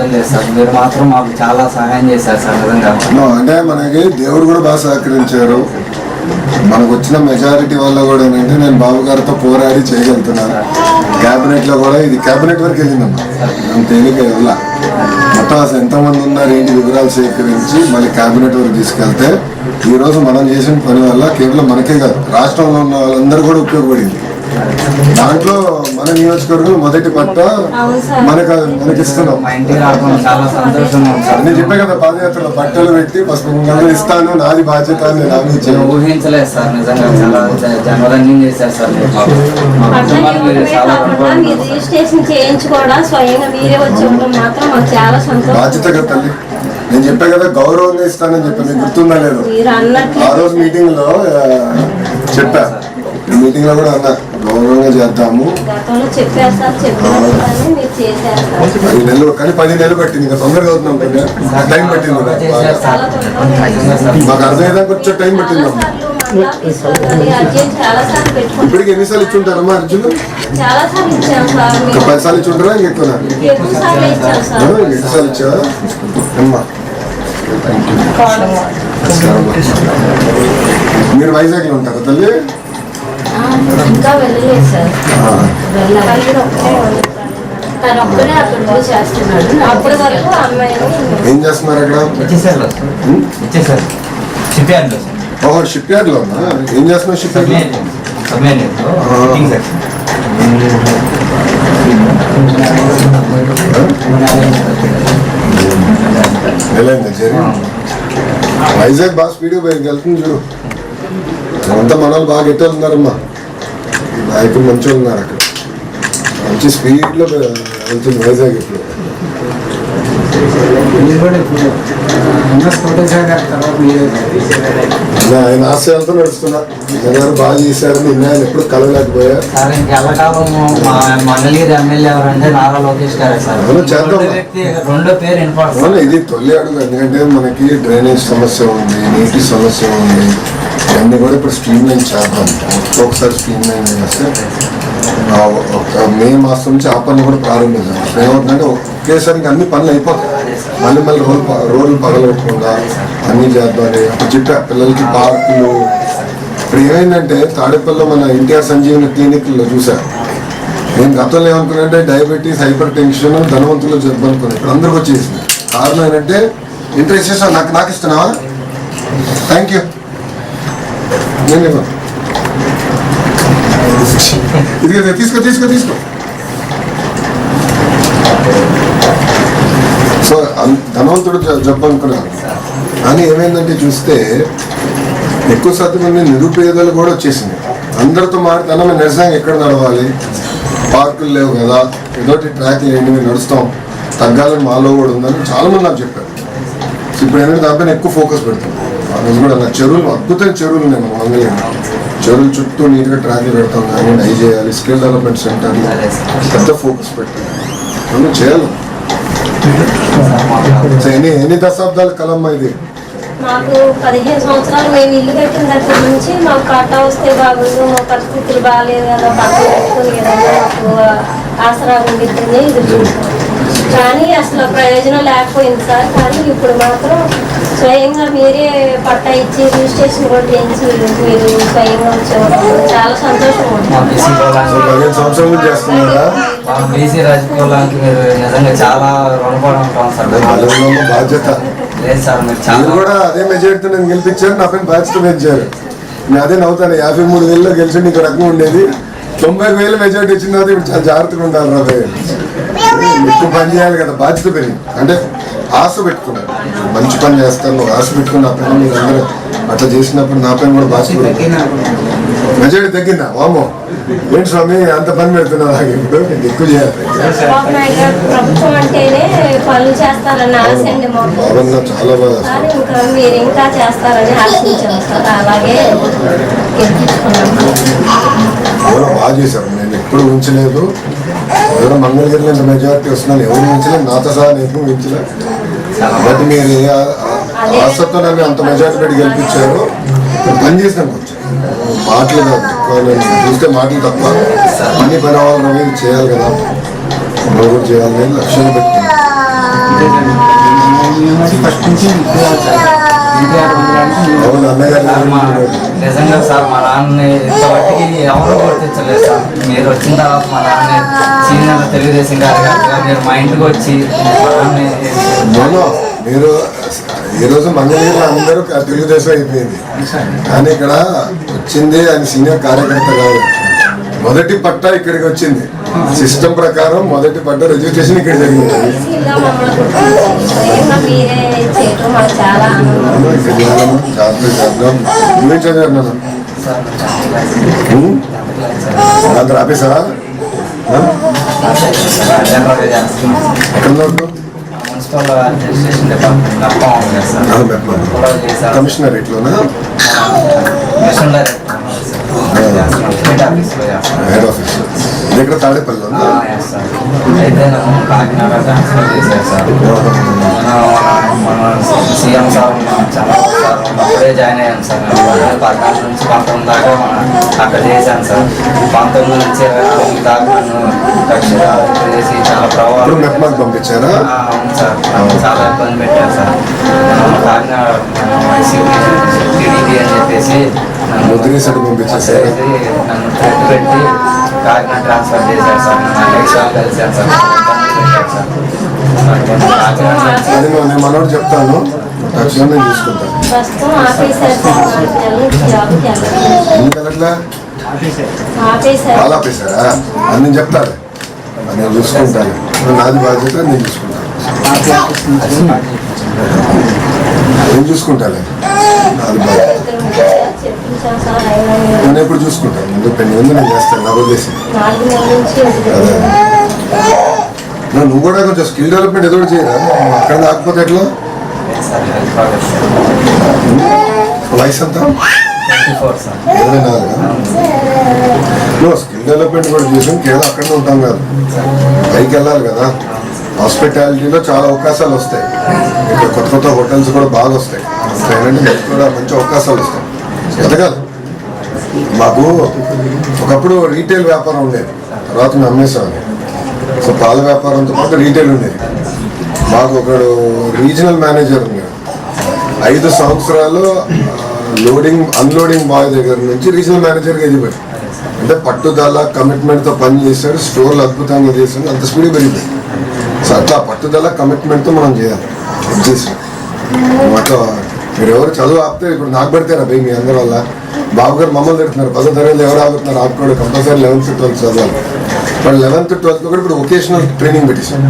ఇబ్బంది లేదు సార్. మీరు మాత్రం మాకు చాలా సహాయం చేశారు సార్ నిజంగా. అంటే మనకి దేవుడు కూడా బాగా సహకరించారు. మనకు వచ్చిన మెజారిటీ వల్ల కూడా ఏంటంటే నేను బాబు గారితో పోరాడి చేయగలుగుతున్నాను. క్యాబినెట్ లో కూడా ఇది క్యాబినెట్ వరకు వెళ్ళిందమ్మా, నేను తేలిక వల్ల మొత్తం అసలు ఎంతమంది ఉన్నారు ఏంటి వివరాలు సేకరించి మళ్ళీ క్యాబినెట్ వరకు తీసుకెళ్తే ఈ రోజు మనం చేసిన పని వల్ల కేవలం మనకే కాదు రాష్ట్రంలో ఉన్న వాళ్ళందరూ కూడా ఉపయోగపడింది. దాంట్లో మన నియోజకవర్గం మొదటి పట్ట మనకిస్తున్నాం. నేను చెప్పే కదా పాదయాత్రలో బట్టలు పెట్టి పసుపు ఇస్తాను, నాది బాధ్యత ఊహించలేదు సార్ నిజంగా. చాలా జనరల్ చేశారు సార్. బాధ్యతగా తల్లి నేను చెప్పా కదా గౌరవంగా ఇస్తానని చెప్పాను, మీకు గుర్తుందా లేదు? ఆ రోజు మీటింగ్ లో చెప్పా, మీటింగ్ లో కూడా అన్నా గౌరవంగా చేద్దాము. 10 నెలలు కానీ 10 నెలలు పట్టింది, ఇంకా తొందరగా అవుతున్నాం కదా, టైం పట్టింది మాకు అర్థమయ్యేదా, కొంచెం టైం పట్టింది. ఇప్పటికి ఎన్నిసార్లు ఇచ్చుంటారమ్మా అర్జున్? 10 సార్లు ఇచ్చుంటారా ఇంకెక్కువ? ఎన్నిసార్లు ఇచ్చావా అమ్మా? మీరు వైజాగ్ లో ఉంటారా తల్లి? ఏం చేస్తున్నారు అక్కడ? ఓహో షిప్ యార్డ్ లో ఉన్నా. ఏం చేస్తున్నారు షిప్ యార్డ్? వైజాగ్ బాగా స్పీడ్గా వెళ్తుంది చూడు. అంతా మనలు బాగా ఎట్టున్నారమ్మా, నాయకులు మంచిగా ఉన్నారు అక్కడ, మంచి స్పీడ్లో వెళ్తుంది వైజాగ్. ఇప్పుడు ఆయన ఆశయాలతో నడుస్తున్నా. జనాలు బాగా చేశారు, నిన్న ఆయన ఎప్పుడు కలవలేకపోయా. ఇది తొలి అడుగు, ఎందుకంటే మనకి డ్రైనేజ్ సమస్య ఉంది, నీటి సమస్య ఉంది, ఇవన్నీ కూడా ఇప్పుడు స్ట్రీమ్ లైన్ చేద్దాం. ఒకసారి స్ట్రీమ్ లైన్ చేస్తే మే మాసం నుంచి ఆ పనులు కూడా ప్రారంభించాం. ఏమవుతుందంటే ఒకేసారి అన్ని పనులు అయిపోతాయి, మళ్ళీ రోడ్లు పగలకుండా అన్నీ చేద్దామని అప్పుడు చెప్పా పిల్లలకి. పార్కులు ఇప్పుడు ఏమైందంటే తాడేపల్లిలో మన ఎన్టీఆర్ సంజీవని క్లినిక్లో చూసా నేను. గతంలో ఏమనుకున్నానంటే డయాబెటీస్, హైపర్ టెన్షన్ ధనవంతులు జబ్బు అనుకున్నాను. ఇప్పుడు అందరికి వచ్చేసింది. కారణం ఏంటంటే ఇంట్రెస్ట్ చేసా, నాకు ఇస్తున్నావా? Thank you. నేను ఇది తీసుకో. సో ధనవంతుడు జబ్బు అనుకున్నాను. కానీ ఏమైందంటే చూస్తే ఎక్కువ శాతం మంది నిరుపేదలు కూడా వచ్చేసింది. అందరితో మాట్లాడుతున్నా మేము నిరసనగా ఎక్కడ నడవాలి, పార్కులు లేవు కదా, ఏదోటి ట్రాక్లు ఏంటి మేము నడుస్తాం, తగ్గాలని మాలో కూడా ఉందని చాలా మంది నాకు చెప్పారు. ఇప్పుడు ఏంటంటే దానిపైన ఎక్కువ ఫోకస్ పెడతాం. ఆ రోజు కూడా నా చెరువులు, అద్భుతమైన చెరువులు నేను మంగళ చెరువుల చుట్టూ నీట్గా ట్రాక్లు పెడతాం, కానీ డై చేయాలి, స్కిల్ డెవలప్మెంట్ సెంటర్ పెద్ద ఫోకస్ పెట్టాలి, అన్నీ చేయాలి. ఎన్ని దశాబ్దాల కలమ్మా ఇది? మాకు 15 సంవత్సరాలు మేము ఇల్లు కట్టిన దగ్గర నుంచి మాకు పట్టా వస్తే బాగుండు, మా పరిస్థితులు బాగాలేదు కదా, పట్టా పెట్టుకుని ఏదైనా మాకు ఆసరా ఉండిద్దని ఇది చూసాం. కానీ అసలు ప్రయోజనం లేకపోయింది సార్. కానీ ఇప్పుడు మాత్రం స్వయంగా మీరే పట్టా ఇచ్చి రిజిస్ట్రేషన్ కూడా చేయించి మీరు స్వయంగా వచ్చేవారు, చాలా సంతోషం ఉంటుంది. చాలా రుణపడి ఉంటాం సార్. బాధ్యత కూడా అదే మెజారిటీ నేను గెలిపించారు, నా పైన బాధ్యత పెంచారు. నేను అదే నవ్వుతాను. 53,000లో గెలిచి ఒక రకం ఉండేది, 90,000 మెజారిటీ వచ్చిన తర్వాత ఇప్పుడు చాలా జాగ్రత్తగా ఉండాలి. ఎక్కువ పని చేయాలి కదా, బాధ్యత పెరిగింది. అంటే ఆశ పెట్టుకున్నాను, మంచి పని చేస్తాను, ఆశ పెట్టుకుని నా పైన మీరు అందరూ అట్లా చేసినప్పుడు నా పైన కూడా బాధ్యత మెజారిటీ తగ్గిందా? వామో ఏంటి స్వామి అంత పని పెడుతున్నా, ఇప్పుడు ఎక్కువ చేయాలి. ప్రభుత్వం అంటేనే పనులు చేస్తారని ఆశ అండి మాకు. చాలా బాగా ఇంకా మీరు ఇంకా చేస్తారని ఆశించాను సార్. అలాగే బాగా చేశారు. నేను ఎప్పుడు ఉంచలేదు, ఎవరో మంగళగిరిలో ఇంత మెజారిటీ వస్తున్నాను, ఎవరు ఉంచలేదు, నాతో సహా నేను ఉంచలేదు. కాబట్టి మీరు ఆశతో నన్ను అంత మెజారిటీ పెట్టి గెలిపించారు. పని చేసినాం, కొంచెం మాటలు కాదు, చూస్తే మాటలు తప్ప పని అవ్వాలి, చేయాలి కదా, కూడా చేయాలి, లక్ష్యాలు పెట్టుకున్నాను. ఫస్ట్ నుంచి ఎన్టీఆర్ ఉండడానికి అవును అన్నగారు సార్ నిజంగా సార్ మా నాన్నని ఇంతవరకు ఎవరు గుర్తించలేదు సార్. మీరు వచ్చిన తర్వాత మా నాన్నని సీనియర్ తెలుగుదేశం కార్యకర్తగా మీరు మా ఇంటికి వచ్చి మా నాన్నని మీరు ఈరోజు మంగళగిరిలో అందరూ తెలుగుదేశం అయిపోయింది, కానీ ఇక్కడ వచ్చింది ఆయన సీనియర్ కార్యకర్త కాదు. మొదటి పట్టా ఇక్కడికి వచ్చింది. సిస్టమ్ ప్రకారం మొదటి పట్టా రిజిస్ట్రేషన్ ఇక్కడ జరిగింది. ఇలా మమ్మల్ని గుర్తించి స్వయంగా మీరే చేయటం మాకు చాలా ఆనందం. నువ్వేం చదివారు అందరు ఆపేసారా? ఎక్కడ మున్సిపల్ అడ్మినిస్ట్రేషన్ డిపార్ట్మెంట్ నప్పం ఉంది సార్. కమిషనరేట్ లోనా? మిషన్ డైరెక్టర్ హెడ్ ఆఫీస్లో చేస్తాను. హెడ్ ఆఫీస్ ఇది ఇక్కడ తాడేపల్లిలో సార్. అయితే నన్ను కాకినాడ ట్రాన్స్ఫర్ చేశారు సార్. మన సీఎం సార్ చాలా సార్ అప్పుడే జాయిన్ అయ్యాను సార్. 2014 నుంచి 19 దాకా అక్కడ చేశాను సార్. 19 నుంచి 24 దాకా నన్ను దక్షిణ చేసి చాలా ప్రభావం మెప్మాకి పంపించారా? అవును సార్. చాలా ఇబ్బంది పెట్టారు సార్. కాకినాడ టీడీపీ అని చెప్పేసి ముద్రేసాడు పంపించేసారు. నన్ను థ్రెట్ పెట్టి కాకినాడ ట్రాన్స్ఫర్ చేశారు సార్. నన్ను ఎగ్జామ్ కలిసాను సార్. అది నేను మనోడు చెప్తాను, తక్షణం నేను చూసుకుంటాను. ప్రస్తుతం ఆపేశారు సార్. 4 నెలల నుంచి జాబ్కి వెళ్ళలేదు. ఎందుకు అట్లా ఆపేశారు. చాలా ఆపేశారా? అని నేను చెప్తాను, నేను చూసుకుంటాను. నాది బాధ్యత, నేను చూసుకుంటాను. నేను చూసుకుంటాను, నాది బాధ్యత. చెప్పించాం సార్. అయినా మీరు నేను ఎప్పుడు చూసుకుంటాను. ముందు పెళ్లి ముందు నేను చేస్తాను. నా వదిలేసి 4 నెలల నుంచి నువ్వు కూడా కొంచెం స్కిల్ డెవలప్మెంట్ ఏదో చేయరా? అక్కడ రాకపోతే ఎట్లా? వయసు అంతా 24 సార్. 24. నువ్వు స్కిల్ డెవలప్మెంట్ కూడా చేసాం, కేవలం అక్కడే ఉంటాం కాదు, పైకి వెళ్ళాలి కదా. హాస్పిటాలిటీలో చాలా అవకాశాలు వస్తాయి. ఇక్కడ కొత్త కొత్త హోటల్స్ కూడా బాగా వస్తాయి. ఏంటంటే మీకు కూడా మంచి అవకాశాలు వస్తాయి. ఎదగాలి. మాకు ఒకప్పుడు రీటైల్ వ్యాపారం ఉండేది, తర్వాత మేము అమ్మేసామని. సో పాల వ్యాపారంతో పాటు రీటైల్ ఉండేది. మాకు ఒకడు రీజనల్ మేనేజర్ ఉన్నాడు. 5 సంవత్సరాలు లోడింగ్ అన్లోడింగ్ బాయ్ దగ్గర నుంచి రీజనల్ మేనేజర్గా ఎదిగిపోయాడు. అంటే పట్టుదల కమిట్మెంట్తో పని చేశాడు. స్టోర్లు అద్భుతంగా చేశాడు. అంత స్పీడ్ పెరిగిపోయింది. సో అట్లా పట్టుదల కమిట్మెంట్తో మనం చేయాలి. చేసాం అట్లా. మీరు ఎవరు చదువు ఆపితే ఇప్పుడు నాకు పడితేరా భయ్ మీ అందరి వల్ల. బాబు గారు మమ్మల్ని తిడుతున్నారు, 10వ తరగతి ఎవరు ఆగుతున్నారు ఆపుకోవడం, కంపల్సరీ 11th 12th చదవాలి. వాళ్ళు 11th 12th కూడా ఇప్పుడు వొకేషనల్ ట్రైనింగ్ పెట్టేశారు.